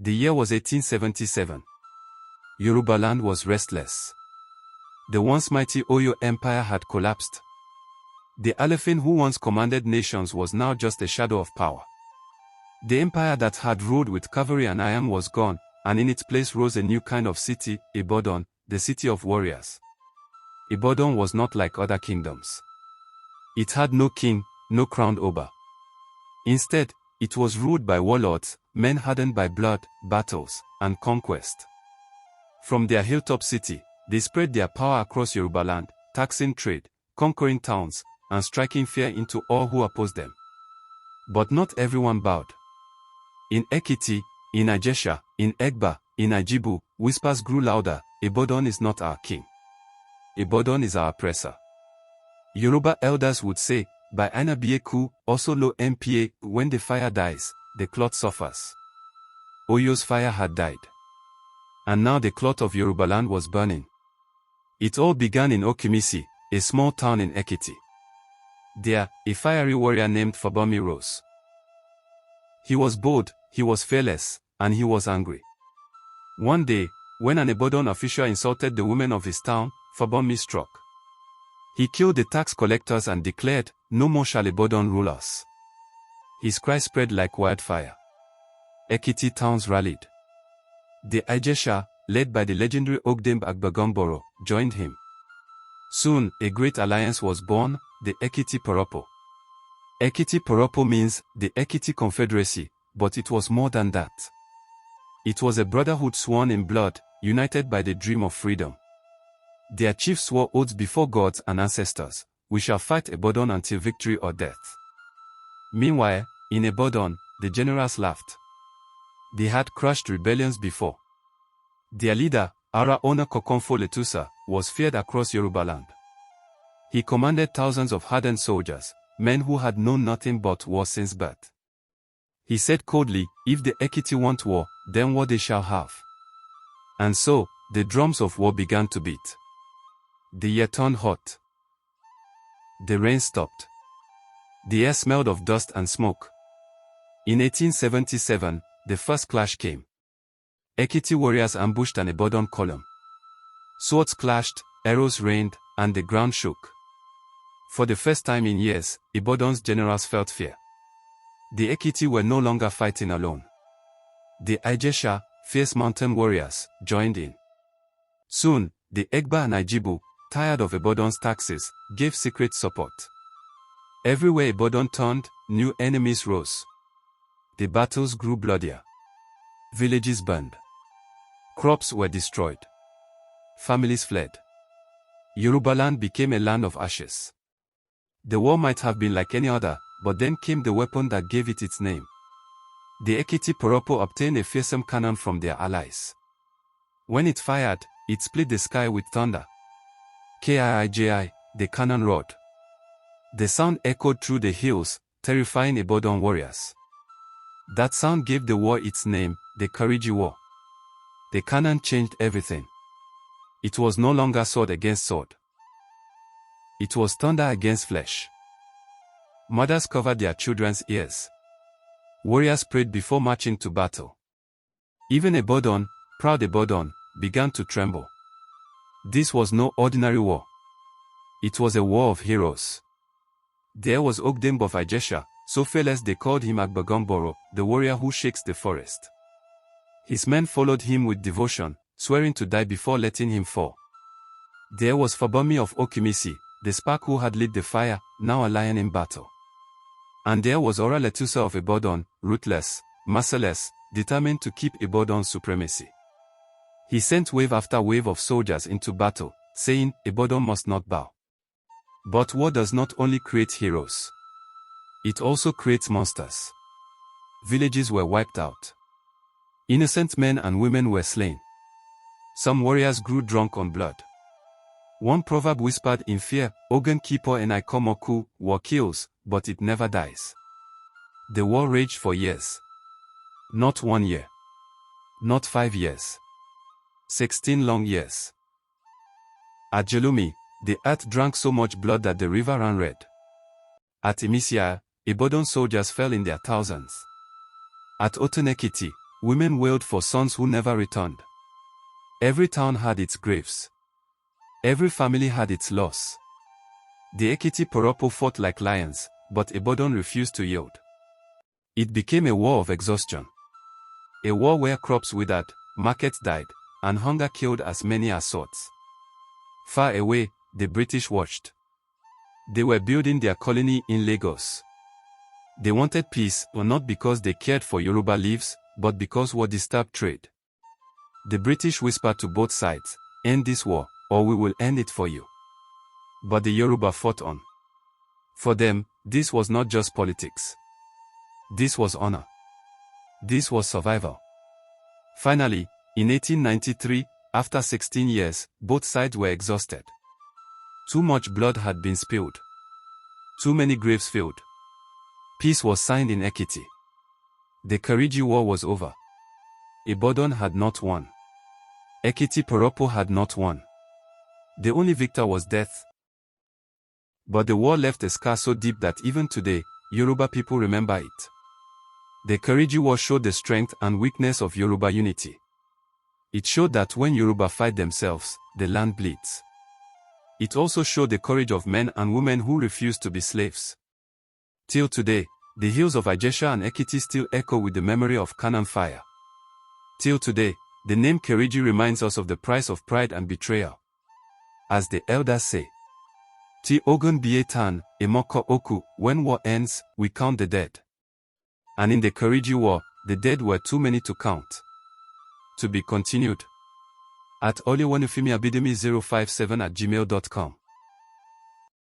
The year was 1877. Yorubaland was restless. The once mighty Oyo Empire had collapsed. The Alefin who once commanded nations was now just a shadow of power. The empire that had ruled with cavalry and iron was gone, and in its place rose a new kind of city, Ibadan, the city of warriors. Ibadan was not like other kingdoms. It had no king, no crowned Oba. Instead, it was ruled by warlords, men hardened by blood, battles, and conquest. From their hilltop city, they spread their power across Yorubaland, taxing trade, conquering towns, and striking fear into all who opposed them. But not everyone bowed. In Ekiti, in Ijesha, in Egba, in Ijibu, whispers grew louder, Ibadan is not our king. Ibadan is our oppressor. Yoruba elders would say, by Anabieku, also lo MPA, when the fire dies, the cloth suffers. Oyo's fire had died. And now the cloth of Yorubaland was burning. It all began in Okimisi, a small town in Ekiti. There, a fiery warrior named Fabomi rose. He was bold, he was fearless, and he was angry. One day, when an Ibadan official insulted the women of his town, Fabomi struck. He killed the tax collectors and declared, "No more shall Ibadan rule us." His cry spread like wildfire. Ekiti towns rallied. The Ijesha, led by the legendary Ogdembe Agbagomboro, joined him. Soon, a great alliance was born, the Ekiti Parapo. Ekiti Parapo means the Ekiti Confederacy, but it was more than that. It was a brotherhood sworn in blood, united by the dream of freedom. Their chiefs swore oaths before gods and ancestors, "We shall fight Ibadan until victory or death." Meanwhile, in Ibadan, the generals laughed. They had crushed rebellions before. Their leader, Ara Ona Kokonfo Letusa, was feared across Yorubaland. He commanded thousands of hardened soldiers, men who had known nothing but war since birth. He said coldly, "If the Ekiti want war, then war they shall have." And so, the drums of war began to beat. The year turned hot. The rain stopped. The air smelled of dust and smoke. In 1877, the first clash came. Ekiti warriors ambushed an Ibadan column. Swords clashed, arrows rained, and the ground shook. For the first time in years, Ibadan's generals felt fear. The Ekiti were no longer fighting alone. The Ijesha, fierce mountain warriors, joined in. Soon, the Egba and Ijibu, tired of Ibadan's taxes, gave secret support. Everywhere Ibadan turned, new enemies rose. The battles grew bloodier. Villages burned. Crops were destroyed. Families fled. Yorubaland became a land of ashes. The war might have been like any other, but then came the weapon that gave it its name. The Ekiti Parapo obtained a fearsome cannon from their allies. When it fired, it split the sky with thunder. Kiiji, the cannon roared. The sound echoed through the hills, terrifying Ibadan warriors. That sound gave the war its name, the Kiriji War. The cannon changed everything. It was no longer sword against sword. It was thunder against flesh. Mothers covered their children's ears. Warriors prayed before marching to battle. Even Ibadan, proud Ibadan, began to tremble. This was no ordinary war. It was a war of heroes. There was Ogdembe of Ijesha, so fearless they called him Agbagomboro, the warrior who shakes the forest. His men followed him with devotion, swearing to die before letting him fall. There was Fabomi of Okimisi, the spark who had lit the fire, now a lion in battle. And there was Ora Letusa of Ibadan, ruthless, merciless, determined to keep Ibadan's supremacy. He sent wave after wave of soldiers into battle, saying, "Ibadan must not bow." But war does not only create heroes. It also creates monsters. Villages were wiped out. Innocent men and women were slain. Some warriors grew drunk on blood. One proverb whispered in fear, "Ogun Kipo and Ikomoku, war kills, but it never dies." The war raged for years. Not 1 year. Not 5 years. 16 long years. At Jelumi, the earth drank so much blood that the river ran red. At Imisia, Ibadan soldiers fell in their thousands. At Otonekiti, Women wailed for sons who never returned. Every town had its graves. Every family had its loss. The Ekiti Parapo fought like lions, but Ibadan refused to yield. It became a war of exhaustion. A war where crops withered, markets died, and hunger killed as many as swords. Far away, the British watched. They were building their colony in Lagos. They wanted peace, but not because they cared for Yoruba lives, but because war disturbed trade. The British whispered to both sides, "End this war, or we will end it for you." But the Yoruba fought on. For them, this was not just politics. This was honor. This was survival. Finally, in 1893, after 16 years, both sides were exhausted. Too much blood had been spilled. Too many graves filled. Peace was signed in Ekiti. The Kiriji War was over. Ibadan had not won. Ekiti Parapo had not won. The only victor was death. But the war left a scar so deep that even today, Yoruba people remember it. The Kiriji War showed the strength and weakness of Yoruba unity. It showed that when Yoruba fight themselves, the land bleeds. It also showed the courage of men and women who refused to be slaves. Till today, the hills of Ijesha and Ekiti still echo with the memory of cannon fire. Till today, the name Kiriji reminds us of the price of pride and betrayal. As the elders say, Ti ogun bie tan, emoko oku, when war ends, we count the dead. And in the Kiriji War, the dead were too many to count. To be continued. @oliewanufimiabidemi057@gmail.com